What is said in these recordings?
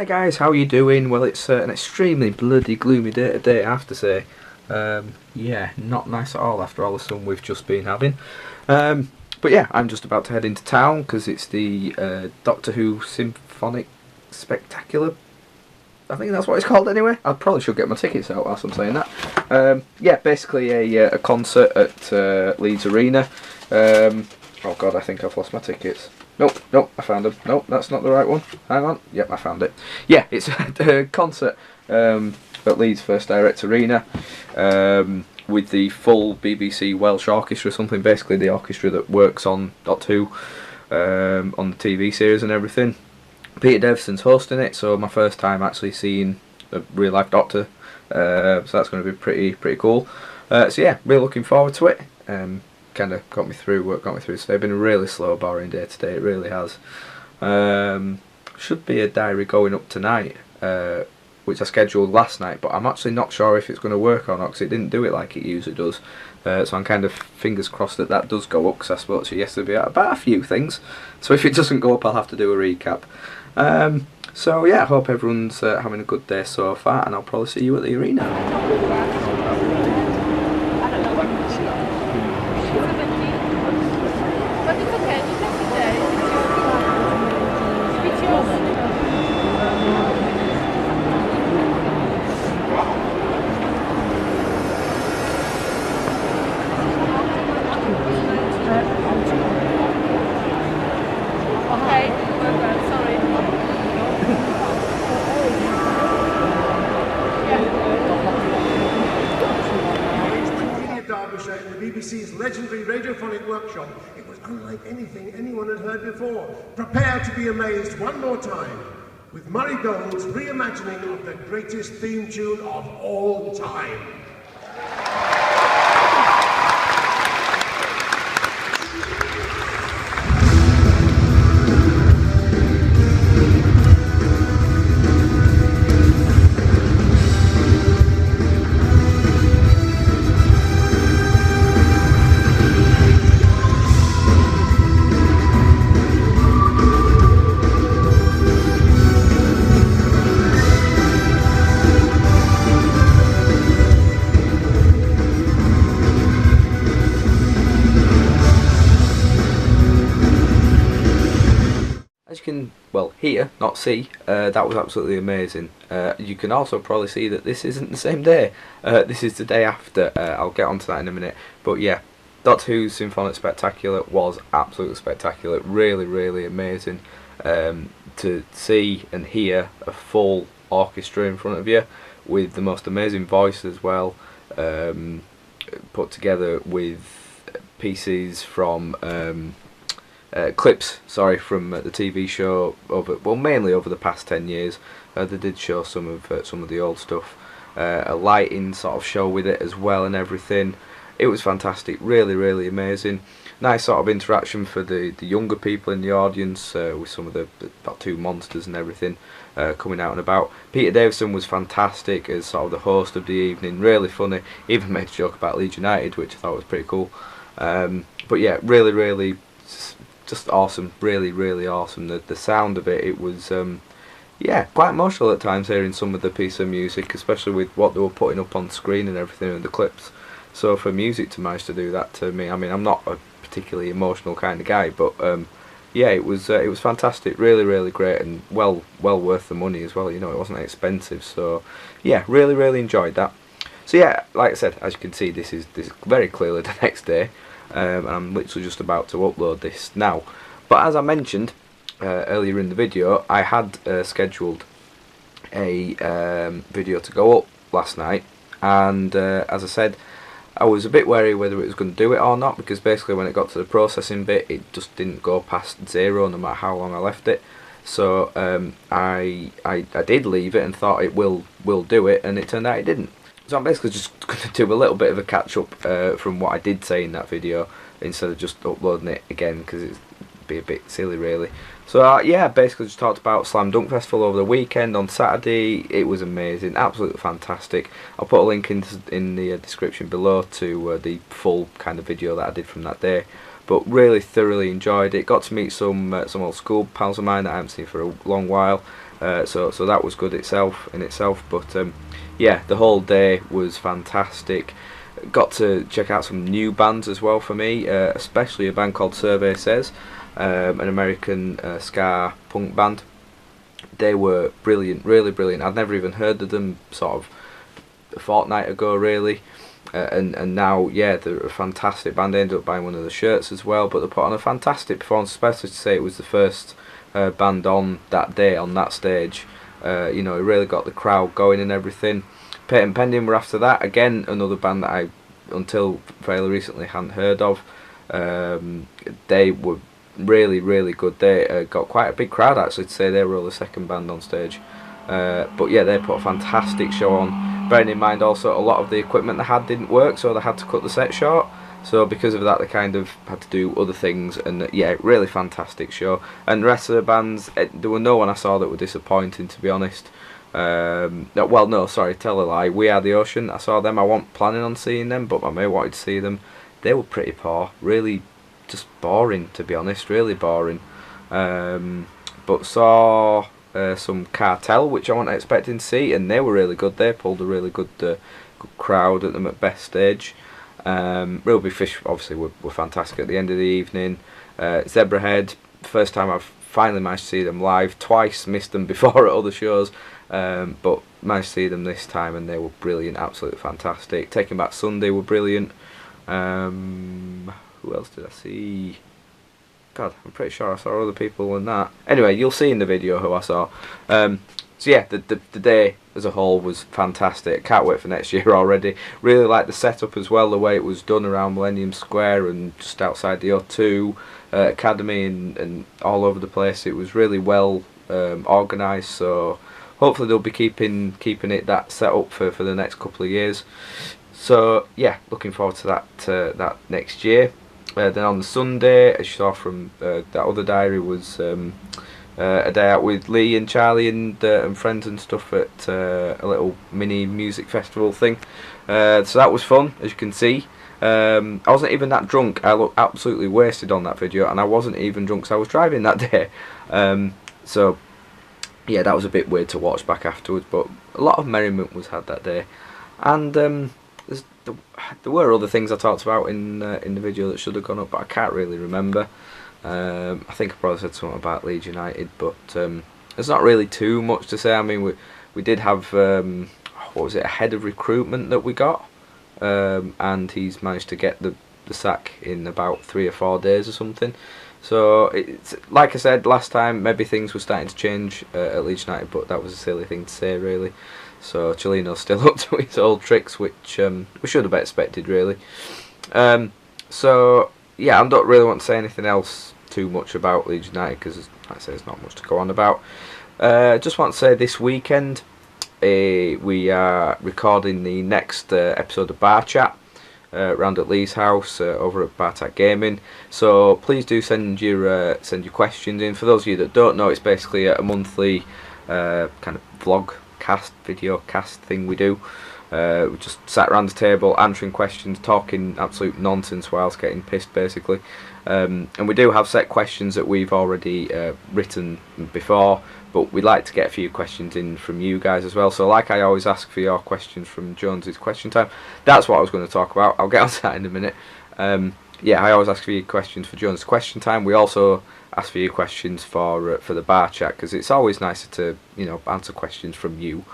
Hi guys, how are you doing? Well, it's an extremely bloody gloomy day today, I have to say. Yeah, not nice at all after all the sun we've just been having. But yeah, I'm just about to head into town because it's the Doctor Who Symphonic Spectacular. I think that's what it's called anyway. I probably should get my tickets out whilst I'm saying that. Yeah, basically a concert at Leeds Arena. Oh god, I think I've lost my tickets. Nope, I found them. Nope, that's not the right one. Hang on. Yep, I found it. Yeah, it's a concert at Leeds First Direct Arena with the full BBC Welsh Orchestra, something basically the orchestra that works on Doctor Who, on the TV series and everything. Peter Davison's hosting it, so my first time actually seeing a real life Doctor, so that's going to be pretty cool. So yeah, really looking forward to it. Kind of got me through today. It's been a really slow, boring day today, it really has. Should be a diary going up tonight, which I scheduled last night, but I'm actually not sure if it's going to work or not because it didn't do it like it usually does. So I'm kind of fingers crossed that does go up, because I spoke to you yesterday about a few things. So if it doesn't go up, I'll have to do a recap. So yeah, I hope everyone's having a good day so far, and I'll probably see you at the arena. In the BBC's legendary radiophonic workshop, it was unlike anything anyone had heard before. Prepare to be amazed one more time with Murray Gold's reimagining of the greatest theme tune of all time. As you can, well, hear, not see, that was absolutely amazing. You can also probably see that this isn't the same day. This is the day after. I'll get onto that in a minute. But yeah, Doctor Who's Symphonic Spectacular was absolutely spectacular. Really amazing to see and hear a full orchestra in front of you with the most amazing voice as well, put together with pieces from clips, from the TV show mainly over the past 10 years. They did show some of the old stuff, a lighting sort of show with it as well and everything. It was fantastic, really amazing. Nice sort of interaction for the younger people in the audience, with some of the two monsters and everything coming out and about. Peter Davison was fantastic as sort of the host of the evening, really funny. He even made a joke about Leeds United, which I thought was pretty cool. But yeah, really just awesome, really awesome. The sound of it was yeah, quite emotional at times hearing some of the piece of music, especially with what they were putting up on screen and everything in the clips. So for music to manage to do that to me, I mean, I'm not a particularly emotional kind of guy, but yeah, it was fantastic, really great, and well worth the money as well. You know, it wasn't expensive, so yeah, really enjoyed that. So yeah, like I said, as you can see, this is very clearly the next day. And I'm literally just about to upload this now. But as I mentioned earlier in the video, I had scheduled a video to go up last night, and as I said, I was a bit wary whether it was going to do it or not, because basically when it got to the processing bit, it just didn't go past 0 no matter how long I left it. So I did leave it and thought it will do it, and it turned out it didn't. So I'm basically just going to do a little bit of a catch up from what I did say in that video, instead of just uploading it again, because it'd be a bit silly really. So yeah, basically just talked about Slam Dunk Festival over the weekend on Saturday. It was amazing, absolutely fantastic. I'll put a link in the description below to the full kind of video that I did from that day. But really thoroughly enjoyed it. Got to meet some old school pals of mine that I haven't seen for a long while. So that was good in itself. But yeah, the whole day was fantastic. Got to check out some new bands as well for me, especially a band called Survey Says, an American ska punk band. They were brilliant, really brilliant. I'd never even heard of them sort of a fortnight ago, really. And now, yeah, they're a fantastic band. I ended up buying one of the shirts as well, but they put on a fantastic performance, especially to say it was the first band on that day, on that stage. You know, it really got the crowd going and everything. Peyton Pending were after that. Again, another band that I, until fairly recently, hadn't heard of. They were really, really good. They got quite a big crowd, actually, to say they were the second band on stage. But yeah, they put a fantastic show on. Bearing in mind also a lot of the equipment they had didn't work, so they had to cut the set short. So because of that, they kind of had to do other things, and yeah, really fantastic show. And the rest of the bands, there were no one I saw that were disappointing, to be honest. Well, no, sorry, tell a lie. We Are the Ocean, I saw them. I wasn't planning on seeing them, but my mate wanted to see them. They were pretty poor, really just boring, to be honest, really boring. But saw some Cartel, which I wasn't expecting to see, and they were really good. They pulled a really good crowd at the Macbeth stage. Ruby Fish obviously were fantastic at the end of the evening. Zebrahead, first time I've finally managed to see them live. Twice missed them before at other shows, but managed to see them this time, and they were brilliant, absolutely fantastic. Taking Back Sunday were brilliant. Who else did I see? God, I'm pretty sure I saw other people than that. Anyway, you'll see in the video who I saw. So yeah, the day as a whole was fantastic. Can't wait for next year already. Really like the setup as well, the way it was done around Millennium Square and just outside the O2 Academy and all over the place. It was really well organised, so hopefully they'll be keeping it that set up for the next couple of years. So yeah, looking forward to that next year. Then on the Sunday, as you saw from that other diary, was a day out with Lee and Charlie and friends and stuff at a little mini music festival thing. So that was fun, as you can see. I wasn't even that drunk. I looked absolutely wasted on that video, and I wasn't even drunk because I was driving that day. So yeah, that was a bit weird to watch back afterwards, but a lot of merriment was had that day. And there were other things I talked about in the video that should have gone up, but I can't really remember. I think I probably said something about Leeds United, but there's not really too much to say. I mean, we did have what was it, a head of recruitment that we got, and he's managed to get the sack in about 3 or 4 days or something. So it's like I said last time, maybe things were starting to change at Leeds United, but that was a silly thing to say, really. So Cellino's still up to his old tricks, which we should have expected, really. So yeah, I don't really want to say anything else too much about Leeds United because, like I say, there's not much to go on about. Just want to say this weekend we are recording the next episode of Bar Chat round at Lee's house over at Bartak Gaming. So please do send your questions in. For those of you that don't know, it's basically a monthly kind of vlog cast, video cast thing we do. We just sat around the table answering questions, talking absolute nonsense whilst getting pissed, basically. And we do have set questions that we've already written before, but we'd like to get a few questions in from you guys as well. So like I always ask for your questions from Jonesy's Question Time. That's what I was going to talk about. I'll get onto that in a minute. Yeah, I always ask for your questions for Jonesy's Question Time. We also ask for your questions for the Bar Chat, because it's always nicer to, you know, answer questions from you.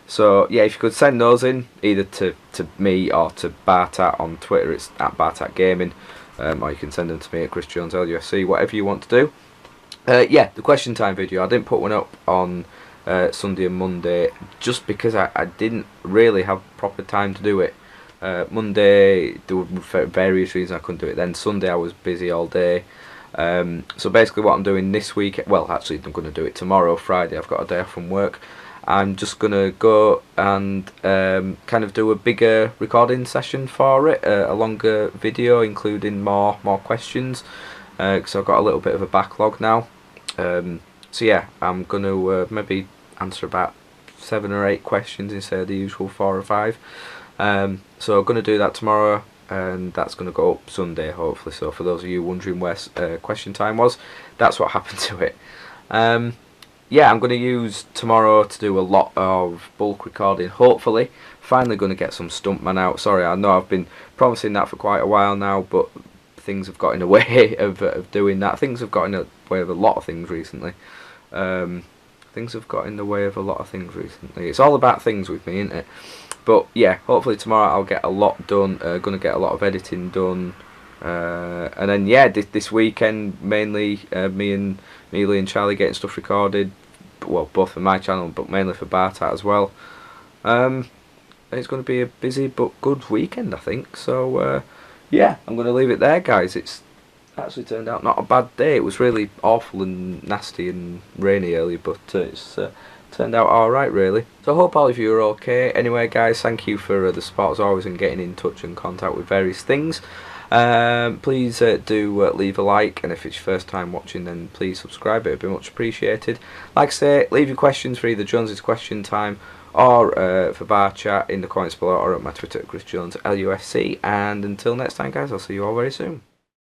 So yeah, if you could send those in either to me or to Bartat on Twitter, it's at Bartat Gaming, or you can send them to me at Chris Jones LUFC, whatever you want to do. Yeah, the Question Time video, I didn't put one up on Sunday and Monday just because I didn't really have proper time to do it. Monday, there were various reasons I couldn't do it. Then Sunday I was busy all day. So basically what I'm doing this week, well actually I'm going to do it tomorrow, Friday, I've got a day off from work. I'm just going to go and kind of do a bigger recording session for it, a longer video including more questions, because I've got a little bit of a backlog now. So yeah, I'm going to maybe answer about 7 or 8 questions instead of the usual 4 or 5. So I'm going to do that tomorrow, and that's going to go up Sunday hopefully. So for those of you wondering where Question Time was, that's what happened to it. yeah, I'm going to use tomorrow to do a lot of bulk recording, hopefully. Finally going to get some Stuntman out. Sorry, I know I've been promising that for quite a while now, but things have got in the way of doing that. Things have got in the way of a lot of things recently. Things have got in the way of a lot of things recently. It's all about things with me, isn't it? But yeah, hopefully tomorrow I'll get a lot done. Going to get a lot of editing done. And then yeah, this weekend mainly me and Lee and Charlie getting stuff recorded. Well, both for my channel, but mainly for Bartat as well. It's going to be a busy but good weekend, I think. So yeah, I'm going to leave it there, guys. It's actually turned out not a bad day. It was really awful and nasty and rainy earlier, but it's turned out alright, really. So I hope all of you are okay. Anyway, guys, thank you for the support as always and getting in touch and contact with various things. Please do leave a like, and if it's your first time watching, then please subscribe. It would be much appreciated. Like I say, leave your questions for either Jonesy's Question Time or for Bar Chat in the comments below, or at my Twitter at Chris Jones LUFC. And until next time, guys, I'll see you all very soon.